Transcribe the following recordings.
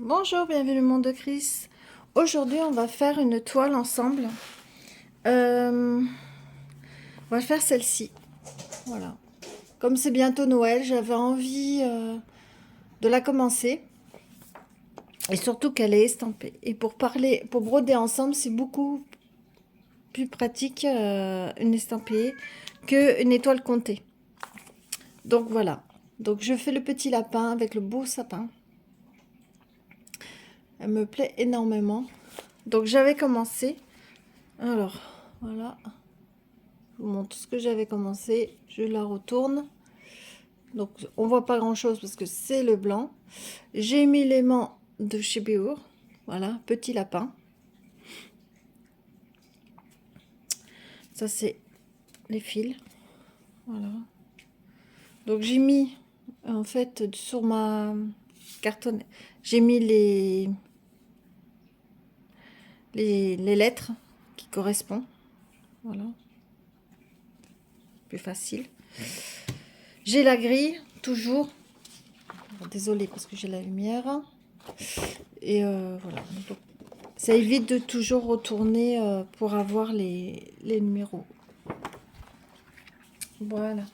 Bonjour, bienvenue au monde de Chris. Aujourd'hui, on va faire une toile ensemble. On va faire celle-ci. Voilà. Comme c'est bientôt Noël, j'avais envie de la commencer. Et surtout qu'elle est estampée. Et pour broder ensemble, c'est beaucoup plus pratique une estampée qu'une étoile comptée. Donc voilà. Donc je fais le petit lapin avec le beau sapin. Elle me plaît énormément. Donc j'avais commencé. Alors, voilà. Je vous montre ce que j'avais commencé. Je la retourne. Donc, on voit pas grand chose parce que c'est le blanc. J'ai mis l'aimant de chez Béour. Voilà, petit lapin. Ça, c'est les fils. Voilà. Donc, j'ai mis, en fait, sur ma cartonne, j'ai mis les lettres qui correspondent. Voilà. Plus facile. J'ai la grille, toujours. Désolée parce que j'ai la lumière. Et voilà. Donc, ça évite de toujours retourner pour avoir les numéros. Voilà.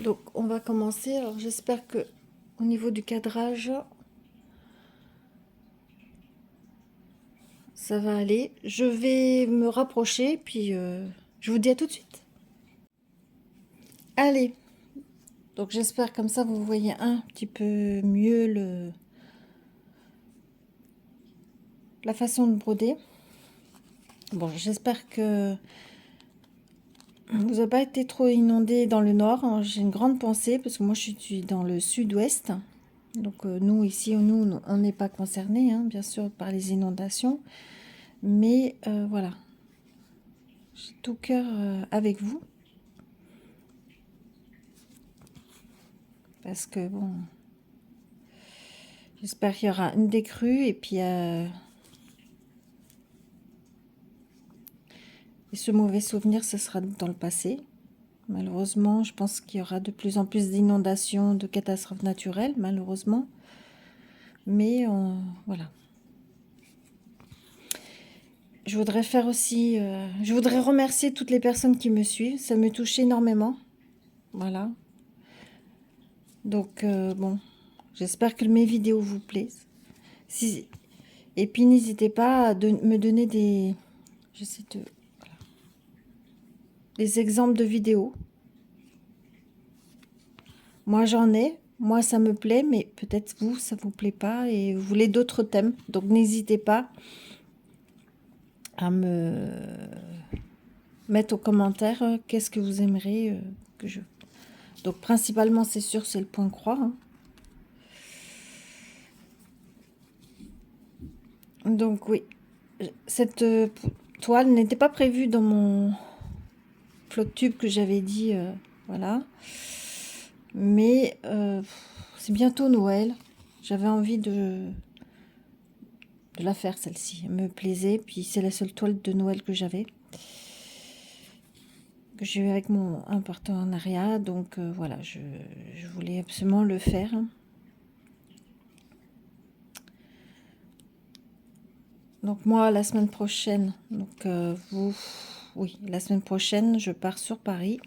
Donc on va commencer. Alors j'espère que au niveau du cadrage, ça va aller. Je vais me rapprocher, puis je vous dis à tout de suite. Allez. Donc j'espère comme ça vous voyez un petit peu mieux la façon de broder. Bon, j'espère que vous n'avez pas été trop inondé dans le nord. J'ai une grande pensée parce que moi je suis dans le sud-ouest. Donc nous ici, nous on n'est pas concernés, hein, bien sûr, par les inondations. Mais voilà, j'ai tout cœur avec vous. Parce que bon, j'espère qu'il y aura une décrue et puis et ce mauvais souvenir, ce sera dans le passé. Malheureusement, je pense qu'il y aura de plus en plus d'inondations, de catastrophes naturelles, malheureusement. Mais voilà. Je voudrais faire aussi, je voudrais remercier toutes les personnes qui me suivent. Ça me touche énormément. Voilà. Donc bon, j'espère que mes vidéos vous plaisent. Et puis n'hésitez pas à me donner des exemples de vidéos. Moi j'en ai, moi ça me plaît, mais peut-être vous ça vous plaît pas et vous voulez d'autres thèmes. Donc n'hésitez pas à me mettre aux commentaires qu'est-ce que vous aimeriez que je... Donc principalement c'est sûr c'est le point croix. Hein. Donc oui, cette toile n'était pas prévue dans mon flot tube que j'avais dit, voilà. Mais c'est bientôt Noël. J'avais envie de la faire celle-ci. Elle me plaisait. Puis c'est la seule toile de Noël que j'avais. Que j'ai eu avec un partenariat. Donc voilà, je voulais absolument le faire. Donc moi, la semaine prochaine, donc oui, la semaine prochaine, je pars sur Paris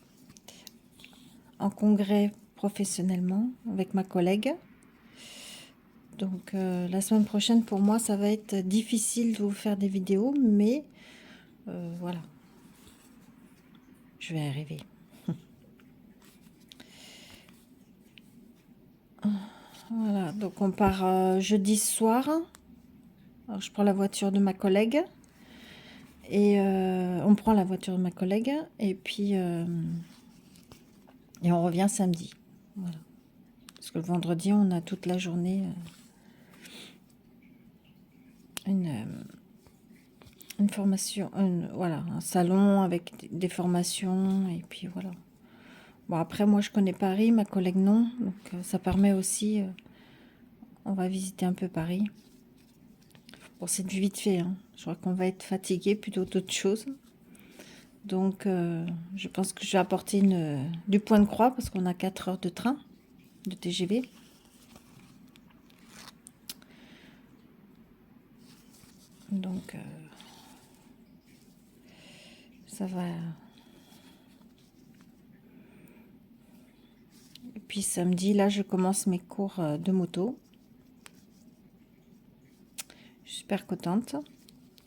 en congrès professionnellement avec ma collègue. Donc la semaine prochaine, pour moi, ça va être difficile de vous faire des vidéos, mais voilà, je vais arriver. Voilà, donc on part jeudi soir. Alors je prends la voiture de ma collègue. Et on prend la voiture de ma collègue. Et puis et on revient samedi. Voilà. Parce que le vendredi, on a toute la journée une formation, voilà, un salon avec des formations. Et puis voilà. Bon, après, moi, je connais Paris, ma collègue non. Donc, ça permet aussi... on va visiter un peu Paris. Bon, c'est du vite fait. Hein. Je crois qu'on va être fatigué plutôt d'autre chose. Donc, je pense que je vais apporter du point de croix parce qu'on a 4 heures de train, de TGV. Donc, ça va. Et puis samedi, là, je commence mes cours de moto. Je suis super contente.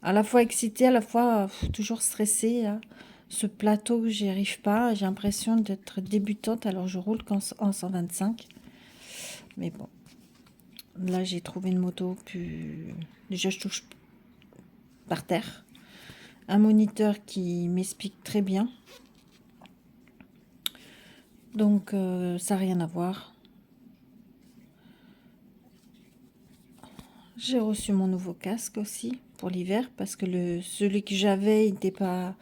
À la fois excitée, à la fois toujours stressée. Là. Ce plateau, j'y arrive pas. J'ai l'impression d'être débutante, alors je roule en 125. Mais bon, là, j'ai trouvé une moto plus... Déjà, je touche par terre. Un moniteur qui m'explique très bien. Donc, ça n'a rien à voir. J'ai reçu mon nouveau casque aussi pour l'hiver parce que celui que j'avais, il n'était pas...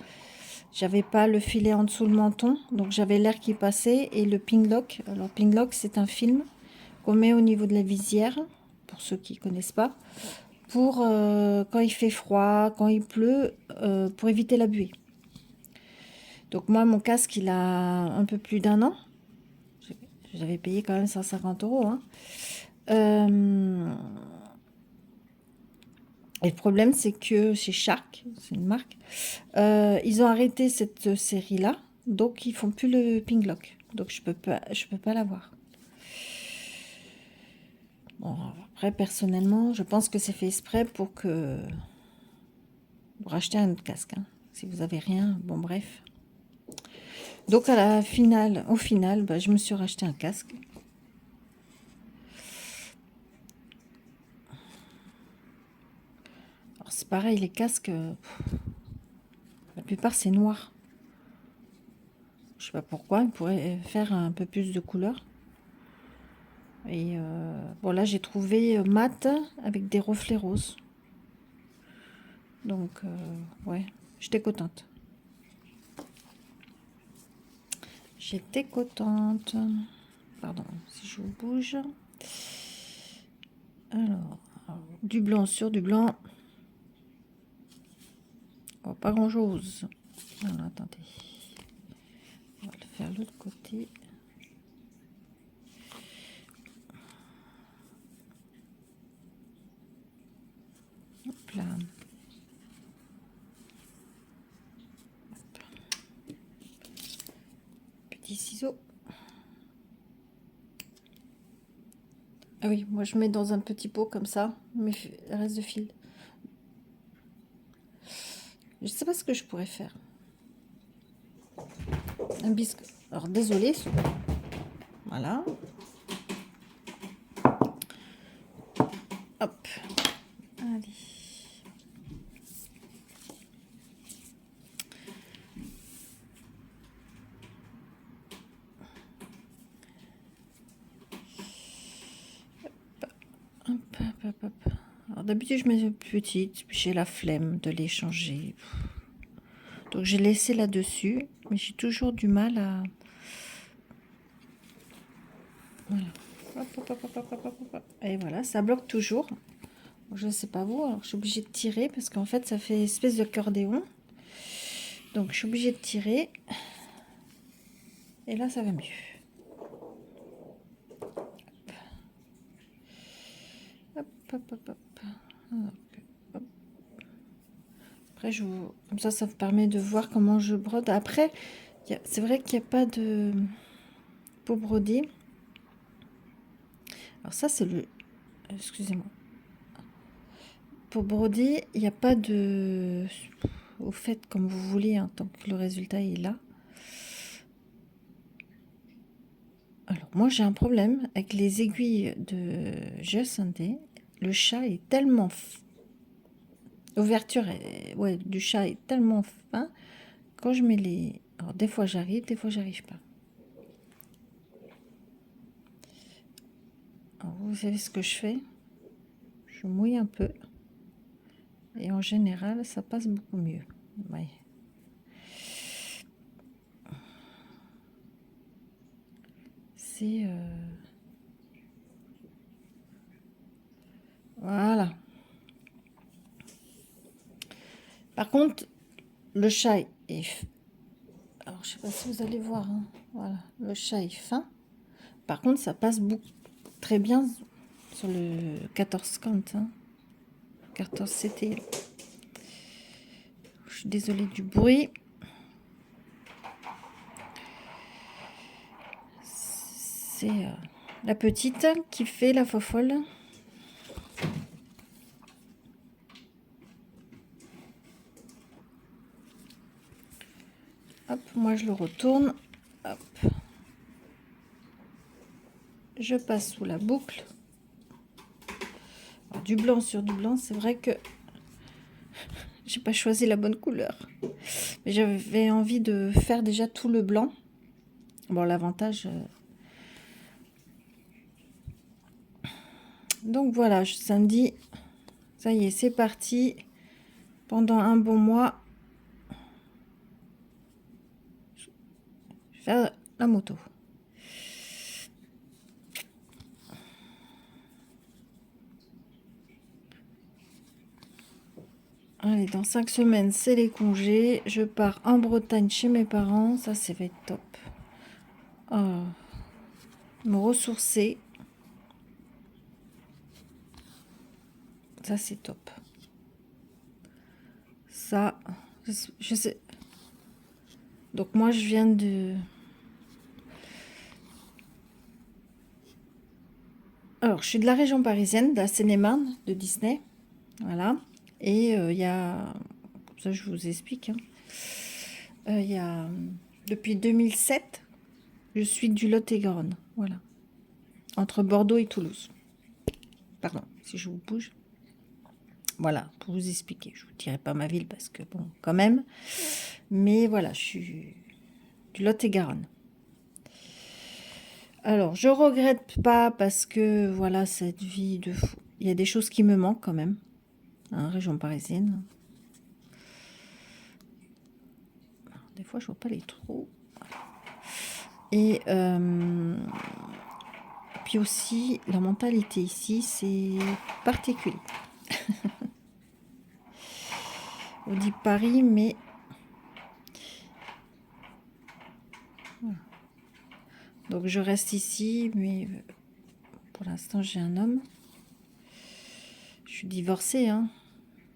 J'avais pas le filet en dessous le menton, donc j'avais l'air qui passait et le ping-lock. Alors, ping-lock, c'est un film qu'on met au niveau de la visière, pour ceux qui connaissent pas, pour quand il fait froid, quand il pleut, pour éviter la buée. Donc moi, mon casque, il a un peu plus d'1 an. J'avais payé quand même 150 €. Hein. Et le problème, c'est que chez Shark, c'est une marque, ils ont arrêté cette série-là, donc ils font plus le ping-lock. Donc je peux pas l'avoir. Bon, après, personnellement, je pense que c'est fait exprès pour acheter un autre casque. Hein. Si vous avez rien, bon bref. Donc au final, bah, je me suis racheté un casque. Alors c'est pareil, les casques, la plupart c'est noir. Je sais pas pourquoi, ils pourraient faire un peu plus de couleur. Et bon là j'ai trouvé mat avec des reflets roses. Donc ouais, j'étais contente. J'étais contente. Pardon, si je vous bouge. Alors, du blanc sur du blanc. Oh, pas grand chose. Alors, attendez. On va le faire de l'autre côté. Hop là. Petit ciseau. Ah oui, moi je mets dans un petit pot comme ça, mes restes de fil. Je sais pas ce que je pourrais faire. Un biscuit. Alors désolé. Voilà. Hop. Allez. Hop, hop, hop, hop. Alors d'habitude je mets une petite, puis j'ai la flemme de les changer. Donc j'ai laissé là-dessus, mais j'ai toujours du mal à... Voilà. Hop, hop, hop, hop, hop, hop, hop. Et voilà, ça bloque toujours. Je ne sais pas vous, alors je suis obligée de tirer parce qu'en fait ça fait espèce d'accordéon. Donc je suis obligée de tirer. Et là ça va mieux. Hop, hop, hop, hop. Hop. Après, comme ça vous permet de voir comment je brode. Après, c'est vrai qu'il n'y a pas de... Pour broder. Alors ça, c'est le... Excusez-moi. Pour broder, il n'y a pas de... Au fait, comme vous voulez, hein, tant que le résultat est là. Alors, moi, j'ai un problème avec les aiguilles de Geossanté. Le chat est tellement... L'ouverture ouais, du chat est tellement fin. Quand je mets les... Alors, des fois, j'arrive, des fois, j'arrive pas. Alors, vous savez ce que je fais? Je mouille un peu. Et en général, ça passe beaucoup mieux. Ouais. C'est... Voilà. Par contre, le chat est... Alors, je sais pas si vous allez voir. Hein. Voilà. Le chat est fin. Par contre, ça passe très bien sur le 1450. Hein. 14 CT. suis désolée du bruit. C'est la petite qui fait la fofolle. Hop, moi je le retourne. Hop. Je passe sous la boucle. Alors, du blanc sur du blanc, c'est vrai que j'ai pas choisi la bonne couleur. Mais j'avais envie de faire déjà tout le blanc. Bon, l'avantage... Donc voilà, samedi, ça y est, c'est parti. Pendant un bon mois, je vais faire la moto. Allez, dans 5 semaines, c'est les congés. Je pars en Bretagne chez mes parents. Ça va être top. Oh, me ressourcer. Ça, c'est top. Ça, je sais. Donc, moi, je viens de... Alors, je suis de la région parisienne, de la Seine-et-Marne, de Disney. Voilà. Et il y a... Comme ça, je vous explique. Il y a... Depuis 2007, je suis du Lot-et-Garonne. Voilà. Entre Bordeaux et Toulouse. Pardon, si je vous bouge. Voilà, pour vous expliquer. Je ne vous dirai pas ma ville parce que, bon, quand même. Mais voilà, je suis du Lot-et-Garonne. Alors, je regrette pas parce que, voilà, cette vie de fou. Il y a des choses qui me manquent quand même. Hein, région parisienne. Alors, des fois, je vois pas les trous. Et puis aussi, la mentalité ici, c'est particulier. On dit Paris, mais... Voilà. Donc, je reste ici, mais pour l'instant, j'ai un homme. Je suis divorcée, hein.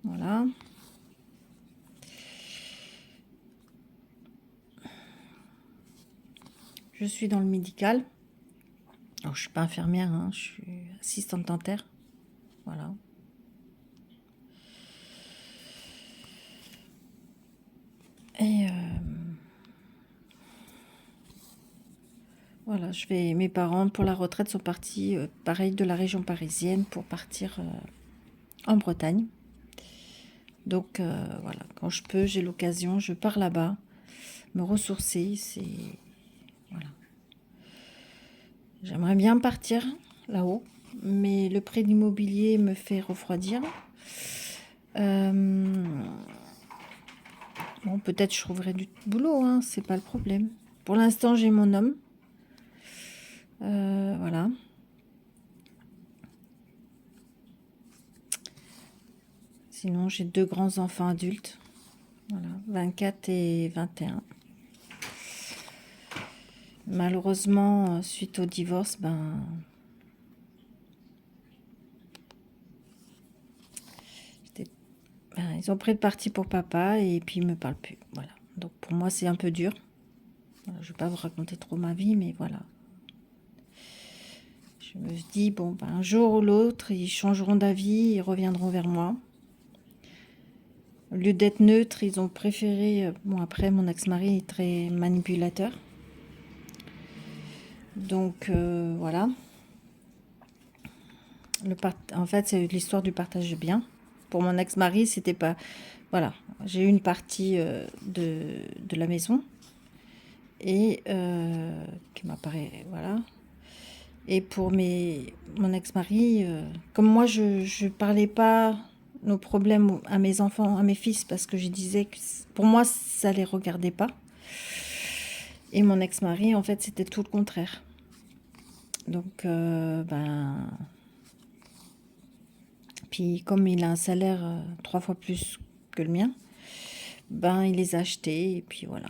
Voilà. Je suis dans le médical. Alors, je suis pas infirmière, hein, je suis assistante dentaire. Voilà. Et voilà, mes parents pour la retraite sont partis, pareil, de la région parisienne pour partir en Bretagne. Donc voilà, quand je peux, j'ai l'occasion, je pars là-bas, me ressourcer. Voilà. J'aimerais bien partir là-haut, mais le prix de l'immobilier me fait refroidir. Bon, peut-être je trouverai du boulot, hein, c'est pas le problème. Pour l'instant, j'ai mon homme. Voilà. Sinon, j'ai 2 grands enfants adultes. Voilà, 24 et 21. Malheureusement, suite au divorce, ils ont pris le parti pour papa et puis ils me parlent plus. Voilà. Donc pour moi, c'est un peu dur. Voilà, je ne vais pas vous raconter trop ma vie, mais voilà. Je me dis, bon, un jour ou l'autre, ils changeront d'avis, ils reviendront vers moi. Au lieu d'être neutre, ils ont préféré... Bon, après, mon ex-mari est très manipulateur. Donc, voilà. En fait, c'est l'histoire du partage de biens. Pour mon ex-mari, c'était pas... Voilà, j'ai eu une partie de la maison. Et qui m'apparaît... Voilà. Et pour mon ex-mari, comme moi, je parlais pas nos problèmes à mes enfants, à mes fils, parce que je disais que pour moi, ça les regardait pas. Et mon ex-mari, en fait, c'était tout le contraire. Donc, puis comme il a un salaire 3 fois plus que le mien, il les a achetés, et puis voilà.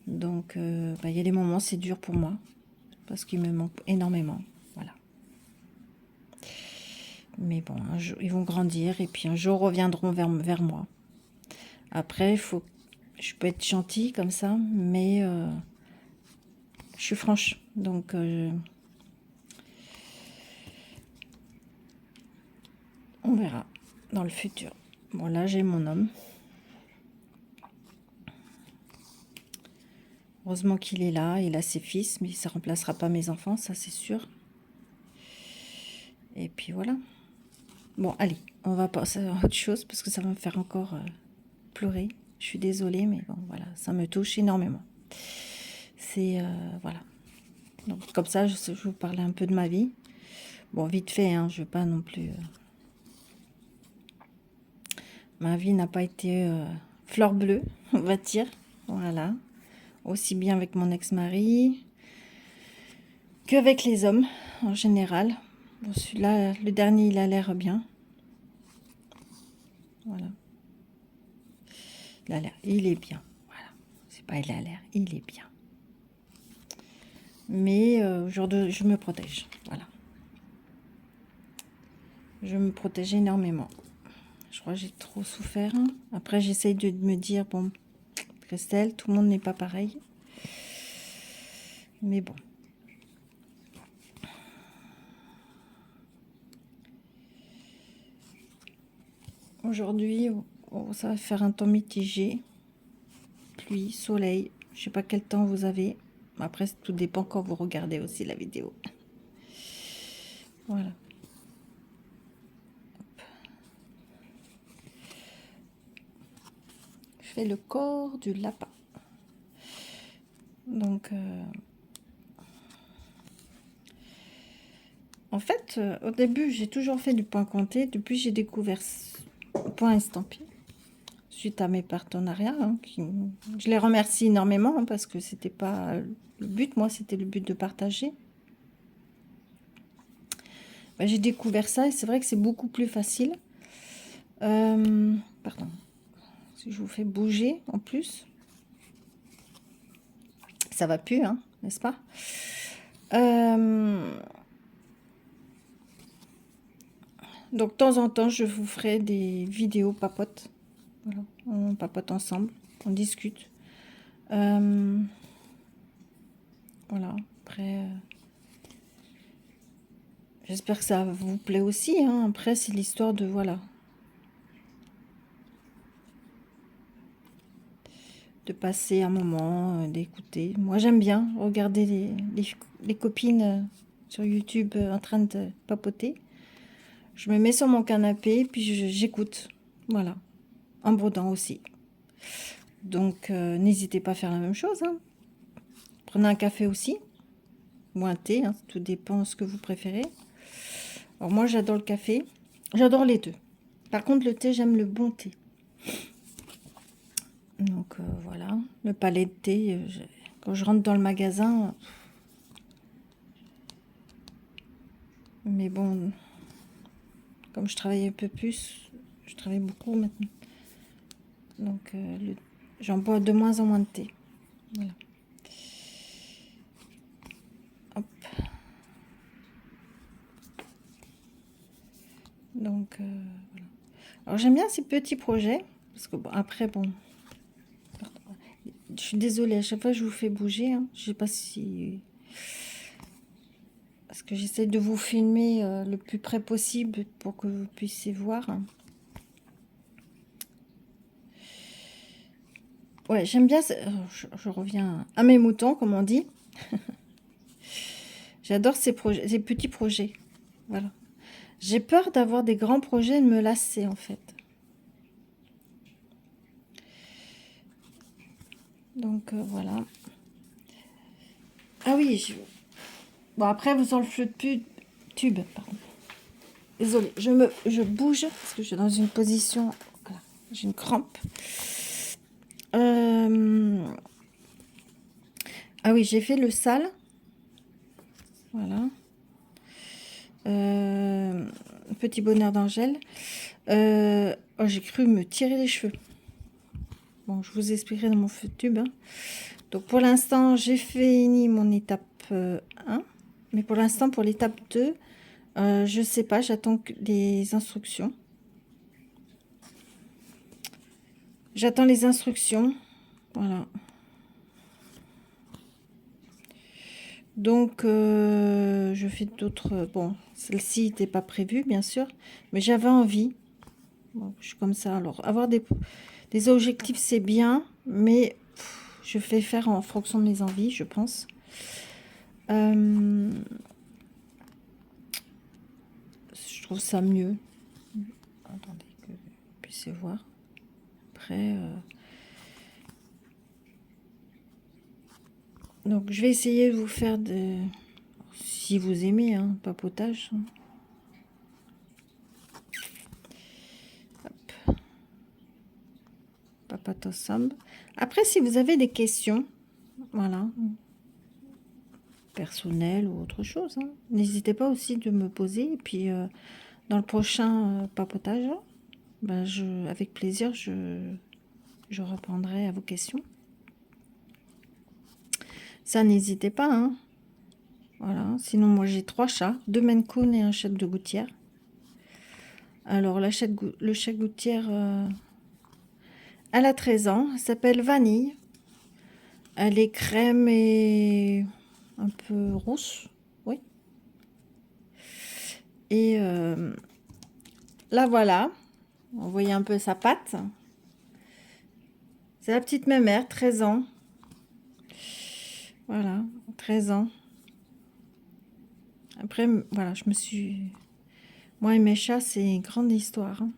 Donc, il y a des moments, c'est dur pour moi, parce qu'il me manque énormément. Voilà. Mais bon, un jour, ils vont grandir et puis un jour reviendront vers moi. Après, je peux être gentille comme ça, mais je suis franche. Donc, on verra dans le futur. Bon, là, j'ai mon homme. Heureusement qu'il est là, il a ses fils, mais ça remplacera pas mes enfants, ça c'est sûr. Et puis voilà. Bon, allez, on va passer à autre chose parce que ça va me faire encore pleurer. Je suis désolée, mais bon, voilà, ça me touche énormément. C'est, voilà. Donc, comme ça, je vous parlais un peu de ma vie. Bon, vite fait, hein, je ne veux pas non plus... Ma vie n'a pas été fleur bleue, on va dire. Voilà. Aussi bien avec mon ex-mari qu'avec les hommes, en général. Bon, celui-là, le dernier, il a l'air bien. Voilà. Il est bien. Voilà. C'est pas il a l'air, il est bien. Mais aujourd'hui, je me protège. Voilà. Je me protège énormément. Je crois que j'ai trop souffert. Après, j'essaye de me dire, bon, Christelle, tout le monde n'est pas pareil. Mais bon. Aujourd'hui, ça va faire un temps mitigé. Pluie, soleil. Je sais pas quel temps vous avez. Après, tout dépend quand vous regardez aussi la vidéo. Voilà. Je fais le corps du lapin. Donc, en fait, au début, j'ai toujours fait du point compté. Depuis, j'ai découvert point estampillé. Suite à mes partenariats, hein, je les remercie énormément hein, parce que c'était pas le but. Moi, c'était le but de partager. Ben, j'ai découvert ça et c'est vrai que c'est beaucoup plus facile. Pardon. Si je vous fais bouger en plus, ça va plus, hein, n'est-ce pas? Donc, de temps en temps, je vous ferai des vidéos papotes. Voilà. On papote ensemble, on discute. Voilà. Après, j'espère que ça vous plaît aussi. Hein. Après, c'est l'histoire de, voilà, de passer un moment, d'écouter. Moi, j'aime bien regarder les copines sur YouTube en train de papoter. Je me mets sur mon canapé, puis j'écoute. Voilà. En brodant aussi. Donc, n'hésitez pas à faire la même chose. Hein. Prenez un café aussi. Ou un thé. Hein, tout dépend de ce que vous préférez. Alors, moi, j'adore le café. J'adore les deux. Par contre, le thé, j'aime le bon thé. Donc, voilà. Le palais de thé, quand je rentre dans le magasin... Mais bon, comme je travaille un peu plus, je travaille beaucoup maintenant. Donc, j'en bois de moins en moins de thé. Voilà. Hop. Donc, voilà. Alors, j'aime bien ces petits projets. Parce que, bon, après, bon... Pardon, je suis désolée, à chaque fois, je vous fais bouger. Hein. Je sais pas si... Parce que j'essaie de vous filmer le plus près possible pour que vous puissiez voir. Ouais, j'aime bien... Je reviens à mes moutons, comme on dit. J'adore ces petits projets. Voilà. J'ai peur d'avoir des grands projets et de me lasser, en fait. Donc, voilà. Ah oui, bon, après, vous enlevez le flux de tube, pardon. Désolée, je bouge parce que je suis dans une position... Voilà, j'ai une crampe. Ah oui, j'ai fait le sale. Voilà. Petit bonheur d'Angèle. Oh, j'ai cru me tirer les cheveux. Bon, je vous expliquerai dans mon feu de tube. Hein. Donc, pour l'instant, j'ai fini mon étape 1. Mais pour l'instant, pour l'étape 2, je sais pas, j'attends les instructions. J'attends les instructions. Voilà. Donc, je fais d'autres... Bon, celle-ci n'était pas prévue, bien sûr, mais j'avais envie. Bon, je suis comme ça. Alors, avoir des objectifs, c'est bien, mais je fais faire en fonction de mes envies, je pense. Je trouve ça mieux. Attendez que vous puissiez voir. Après... Donc, je vais essayer de vous faire de... Si vous aimez, hein, papotage. Hop. Papote ensemble. Après, si vous avez des questions, voilà, personnelles ou autre chose, hein, n'hésitez pas aussi de me poser. Et puis, dans le prochain papotage, ben, avec plaisir, je répondrai à vos questions. Ça, n'hésitez pas, hein. Voilà. Sinon, moi, j'ai 3 chats, 2 Maine Coon et un chat de gouttière. Alors, le chat de gouttière, elle a 13 ans. Elle s'appelle Vanille. Elle est crème et un peu rousse. Oui. Et là, voilà. On voyait un peu sa patte. C'est la petite mémère, 13 ans. Voilà, 13 ans. Après, voilà, je me suis... Moi et mes chats, c'est une grande histoire. Hein.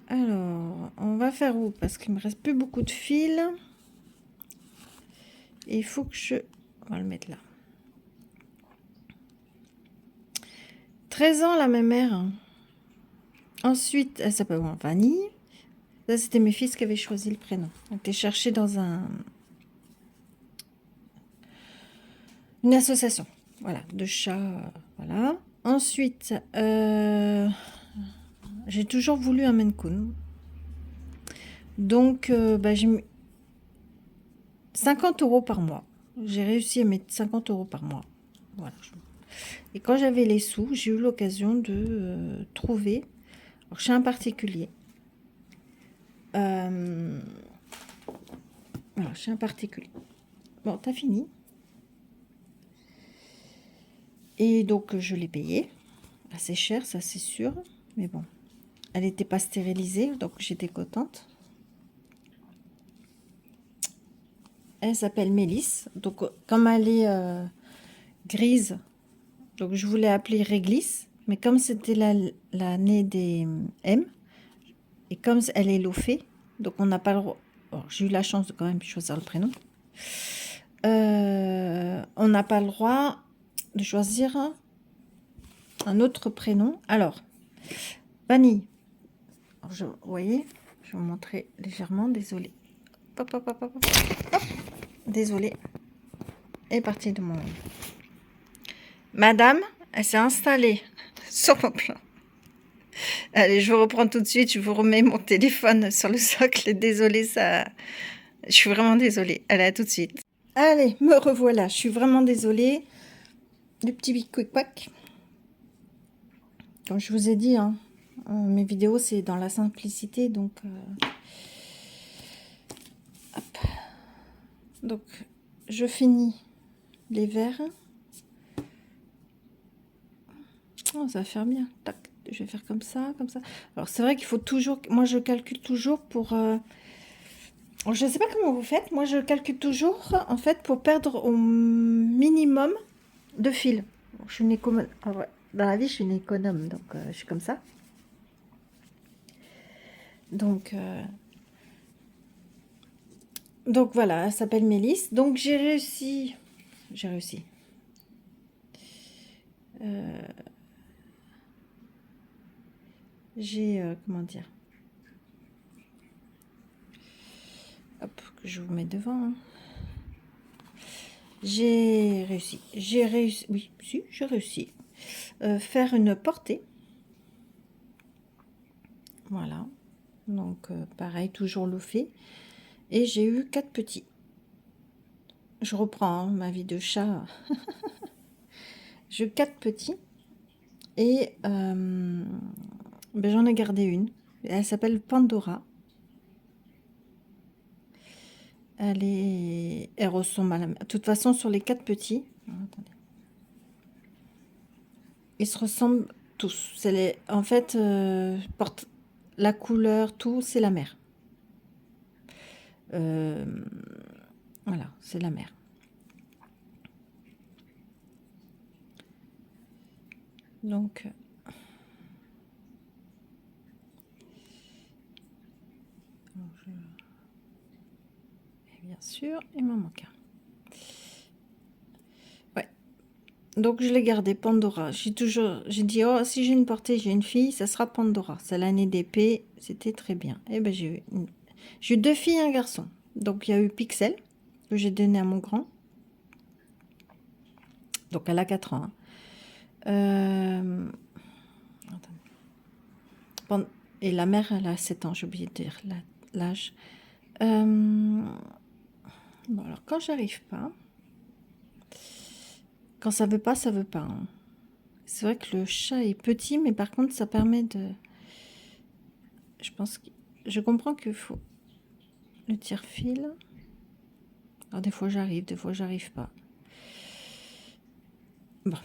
Alors, on va faire où? Parce qu'il me reste plus beaucoup de fils. Et il faut que je... On va le mettre là. 13 ans, la mémère. Ensuite, elle s'appelle Vanille. Ça, c'était mes fils qui avaient choisi le prénom. On était cherché dans une association. Voilà, de chats. Voilà. Ensuite, j'ai toujours voulu un Maine Coon. Donc, bah, j'ai mis 50 € par mois. J'ai réussi à mettre 50 € par mois. Voilà. Et quand j'avais les sous, j'ai eu l'occasion de trouver, alors, chez un particulier, voilà, chez un particulier. Bon, t'as fini. Et donc, je l'ai payé. Assez cher, ça c'est sûr. Mais bon, elle n'était pas stérilisée, donc j'étais contente. Elle s'appelle Mélisse. Donc, comme elle est grise, donc je voulais appeler Réglisse. Mais comme c'était l'année des M, et comme elle est loffée, donc on n'a pas le droit. J'ai eu la chance de quand même choisir le prénom. On n'a pas le droit de choisir un autre prénom. Alors, Vanille. Vous voyez, je vais vous montrer légèrement. Désolée. Hop, hop, hop, hop, hop. Désolée. Elle est partie de mon... Madame, elle s'est installée sur mon plan. Allez, je vous reprends tout de suite. Je vous remets mon téléphone sur le socle. Désolée, ça... Je suis vraiment désolée. Allez, à tout de suite. Allez, me revoilà. Je suis vraiment désolée. Le petit quick-quack. Comme je vous ai dit, hein, mes vidéos, c'est dans la simplicité. Donc, hop. Donc, je finis les verres. Oh, ça va faire bien. Tac. Je vais faire comme ça, comme ça. Alors, c'est vrai qu'il faut toujours... Moi, je calcule toujours pour... Je ne sais pas comment vous faites. Moi, je calcule toujours, en fait, pour perdre au minimum de fil. Je suis une économe. Ah ouais. Dans la vie, je suis une économe, donc je suis comme ça. Donc voilà, elle s'appelle Mélisse. Donc, j'ai réussi... J'ai réussi. Comment dire? Hop, que je vous mets devant. Hein. J'ai réussi. Oui, si, j'ai réussi. Faire une portée. Voilà. Donc, pareil, toujours loffé. Et j'ai eu 4 petits. Je reprends hein, ma vie de chat. J'ai eu 4 petits. Et ben, j'en ai gardé une. Elle s'appelle Pandora. Elle ressemble à la... De toute façon, sur les 4 petits, attendez, ils se ressemblent tous. En fait, porte la couleur, tout, c'est la mère. Euh, Voilà, c'est la mère. Donc, bien sûr, il m'en manque un. Ouais. Donc, je l'ai gardé, Pandora. J'ai dit, oh, si j'ai une portée, j'ai une fille, ça sera Pandora. C'est l'année d'épée, c'était très bien. Et ben, j'ai eu 2 filles et un garçon. Donc, il y a eu Pixel, que j'ai donné à mon grand. Donc, elle a 4 ans. Hein. Et la mère, elle a 7 ans, j'ai oublié de dire l'âge. Bon, alors, quand j'arrive pas, quand ça veut pas, ça veut pas. Hein. C'est vrai que le chat est petit, mais par contre, ça permet de... Je comprends qu'il faut le tire-fil. Alors, des fois, j'arrive, des fois, j'arrive pas. Bon,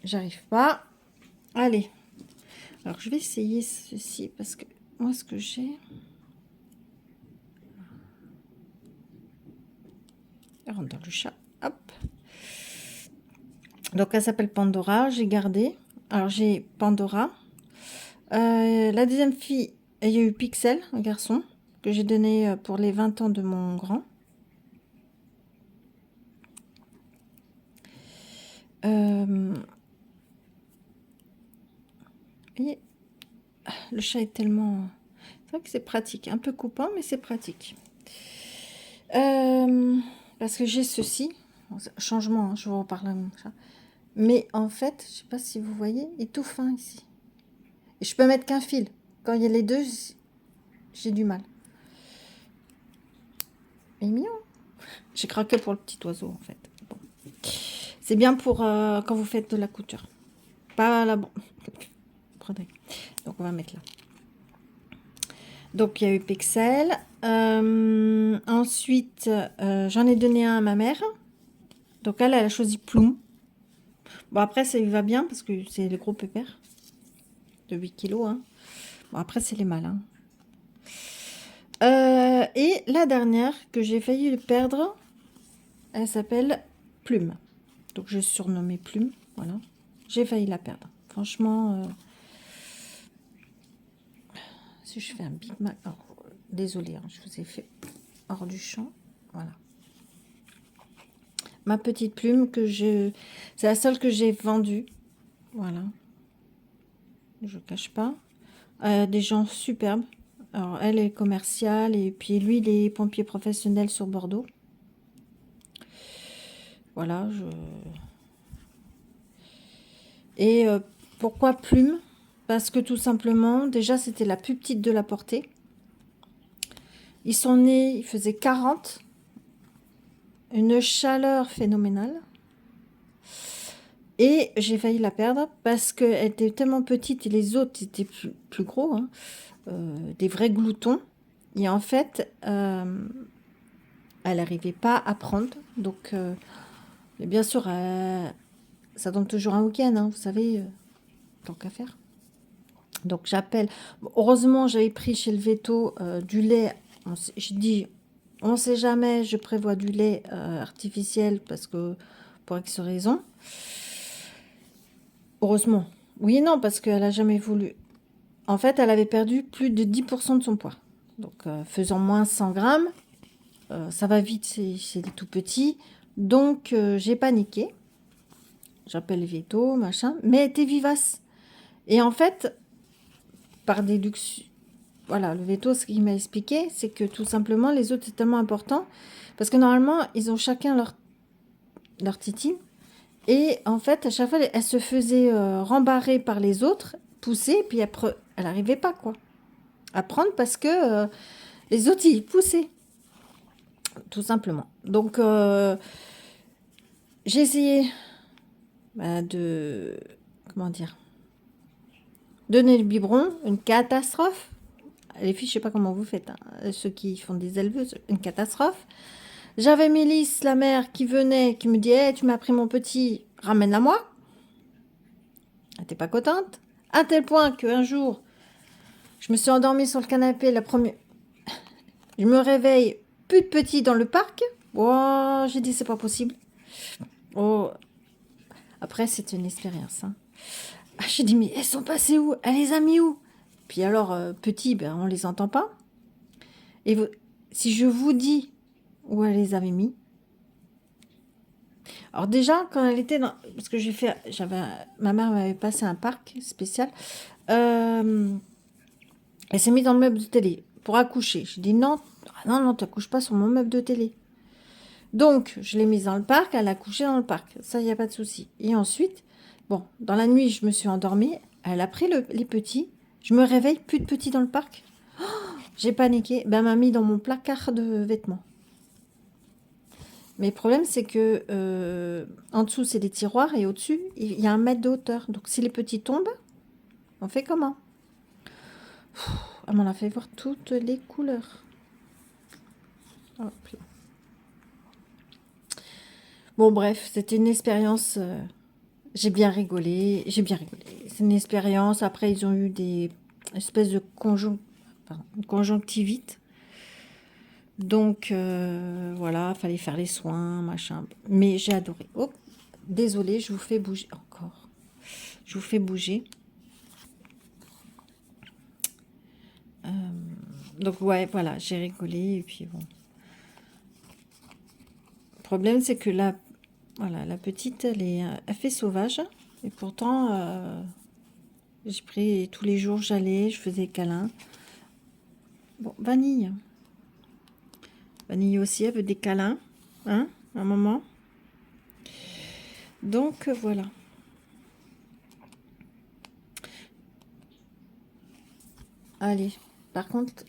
j'arrive pas. Allez. Alors, je vais essayer ceci, parce que moi, ce que j'ai... Elle rentre dans le chat. Hop. Donc, elle s'appelle Pandora. J'ai gardé. Alors, j'ai Pandora. La deuxième fille, il y a eu Pixel, un garçon, que j'ai donné pour les 20 ans de mon grand. Et le chat est tellement... C'est vrai que c'est pratique. Un peu coupant, mais c'est pratique. Parce que j'ai ceci. Changement, hein, je vous reparle. Mais en fait, je sais pas si vous voyez, il est tout fin ici. Et je peux mettre qu'un fil. Quand il y a les deux, j'ai du mal. Il est mignon. J'ai craqué pour le petit oiseau, en fait. Bon. C'est bien pour quand vous faites de la couture. Pas là, bon. Donc, on va mettre là. Donc, il y a eu Pixel. Ensuite, j'en ai donné un à ma mère. Donc, elle a choisi Plume. Bon, après, ça lui va bien parce que c'est le gros pépère de 8 kilos. Hein. Bon, après, c'est les malins. Et la dernière que j'ai failli perdre, elle s'appelle Plume. Donc, je surnommée Plume. Voilà. J'ai failli la perdre. Franchement, si je fais un Big Mac... Oh, désolée, hein, je vous ai fait hors du champ. Voilà. Ma petite Plume que c'est la seule que j'ai vendue. Voilà. Je ne cache pas. Des gens superbes. Alors, elle est commerciale et puis lui, il est pompier professionnel sur Bordeaux. Voilà. Et pourquoi Plume? Parce que tout simplement, déjà, c'était la plus petite de la portée. Ils sont nés, ils faisaient 40. Une chaleur phénoménale. Et j'ai failli la perdre parce qu'elle était tellement petite et les autres étaient plus gros. Hein. Des vrais gloutons. Et en fait, elle n'arrivait pas à prendre. Donc, bien sûr, ça donne toujours un week-end, hein, vous savez, tant qu'à faire. Donc, j'appelle. Heureusement, j'avais pris chez le veto du lait. Je dis, on ne sait jamais, je prévois du lait artificiel parce que pour X raison. Heureusement. Oui et non, parce qu'elle n'a jamais voulu. En fait, elle avait perdu plus de 10% de son poids. Donc, faisant moins 100 grammes, ça va vite, c'est tout petit. Donc, j'ai paniqué. J'appelle veto, machin. Mais elle était vivace. Et en fait, par déduction, voilà, le veto, ce qu'il m'a expliqué, c'est que tout simplement, les autres, c'est tellement important. Parce que normalement, ils ont chacun leur titine. Et en fait, à chaque fois, elle se faisait rembarrer par les autres, pousser, puis après, elle n'arrivait pas, quoi, à prendre parce que les autres, ils poussaient. Tout simplement. Donc, j'ai essayé de... Comment dire? Donner le biberon, une catastrophe. Les filles, je sais pas comment vous faites, hein. Ceux qui font des éleveuses, une catastrophe. J'avais Mélisse, la mère, qui venait, qui me dit, hey, tu m'as pris mon petit, ramène-la moi. Elle n'était pas contente. À tel point qu'un jour, je me suis endormie sur le canapé, je me réveille, plus de petits dans le parc. Oh, j'ai dit, c'est pas possible. Oh, après, c'est une expérience, hein. Ah, j'ai dit, mais elles sont passées où? Elle les a mis où? Puis alors, petits, ben, on les entend pas. Et si je vous dis où elle les avait mis. Alors déjà, quand elle était dans... Parce que ma mère m'avait passé un parc spécial. Elle s'est mise dans le meuble de télé pour accoucher. J'ai dit non, non, tu n'accouches pas sur mon meuble de télé. Donc, je l'ai mise dans le parc, elle a couché dans le parc. Ça, il n'y a pas de souci. Et ensuite, bon, dans la nuit, je me suis endormie. Elle a pris les petits. Je me réveille, plus de petits dans le parc. Oh, j'ai paniqué. Ben, elle m'a mis dans mon placard de vêtements. Mais le problème, c'est que en dessous, c'est des tiroirs et au-dessus, il y a 1 mètre de hauteur. Donc, si les petits tombent, on fait comment? Elle m'en a fait voir toutes les couleurs. Hop là. Bon, bref, c'était une expérience. J'ai bien rigolé. C'est une expérience. Après, ils ont eu des espèces de conjonctivite. Donc, voilà, fallait faire les soins, machin. Mais j'ai adoré. Oh, désolée, je vous fais bouger encore. Je vous fais bouger. Donc, ouais, voilà, j'ai rigolé. Et puis, bon. Le problème, c'est que voilà, la petite, elle fait sauvage. Et pourtant, j'ai pris tous les jours, j'allais, je faisais câlin. Bon, Vanille. Vanille aussi, elle veut des câlins. Hein, à un moment. Donc, voilà. Allez, par contre,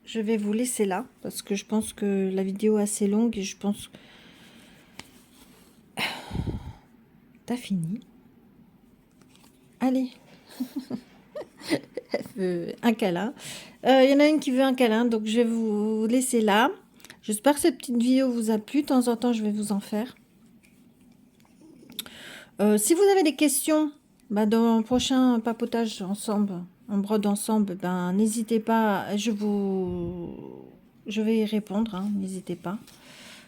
je vais vous laisser là. Parce que je pense que la vidéo est assez longue. Et je pense... T'as fini? Allez. Elle veut un câlin. Il y en a une qui veut un câlin, donc je vais vous laisser là. J'espère que cette petite vidéo vous a plu. De temps en temps, je vais vous en faire. Si vous avez des questions, bah, dans le prochain papotage ensemble, on brode ensemble, ben, n'hésitez pas, je vais y répondre, hein, n'hésitez pas.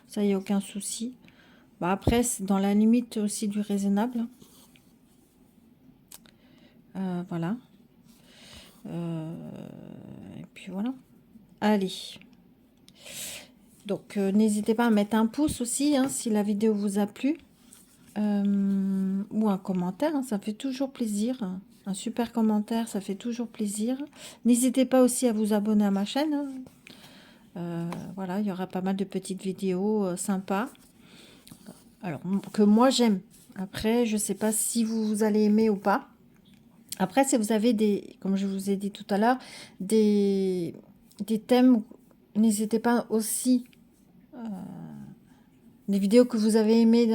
Ça, il n'y a aucun souci. Bah, après, c'est dans la limite aussi du raisonnable. Voilà. Et puis voilà. Allez. Donc, n'hésitez pas à mettre un pouce aussi, hein, si la vidéo vous a plu. Ou un commentaire, hein, ça fait toujours plaisir. Un super commentaire, ça fait toujours plaisir. N'hésitez pas aussi à vous abonner à ma chaîne, hein. Voilà, il y aura pas mal de petites vidéos sympas. Alors, que moi j'aime. Après, je sais pas si vous allez aimer ou pas. Après, si vous avez comme je vous ai dit tout à l'heure, des thèmes, n'hésitez pas aussi, des vidéos que vous avez aimées,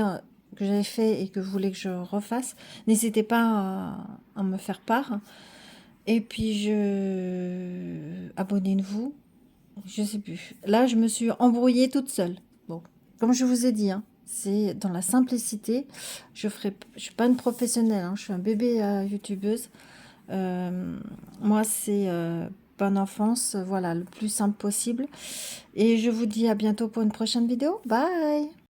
que j'avais fait et que vous voulez que je refasse, n'hésitez pas à me faire part. Et puis, abonnez-vous. Je sais plus. Là, je me suis embrouillée toute seule. Bon, comme je vous ai dit, hein, c'est dans la simplicité. Je suis pas une professionnelle, hein, je suis un bébé youtubeuse. Moi, c'est bonne enfance, voilà, le plus simple possible. Et je vous dis à bientôt pour une prochaine vidéo. Bye!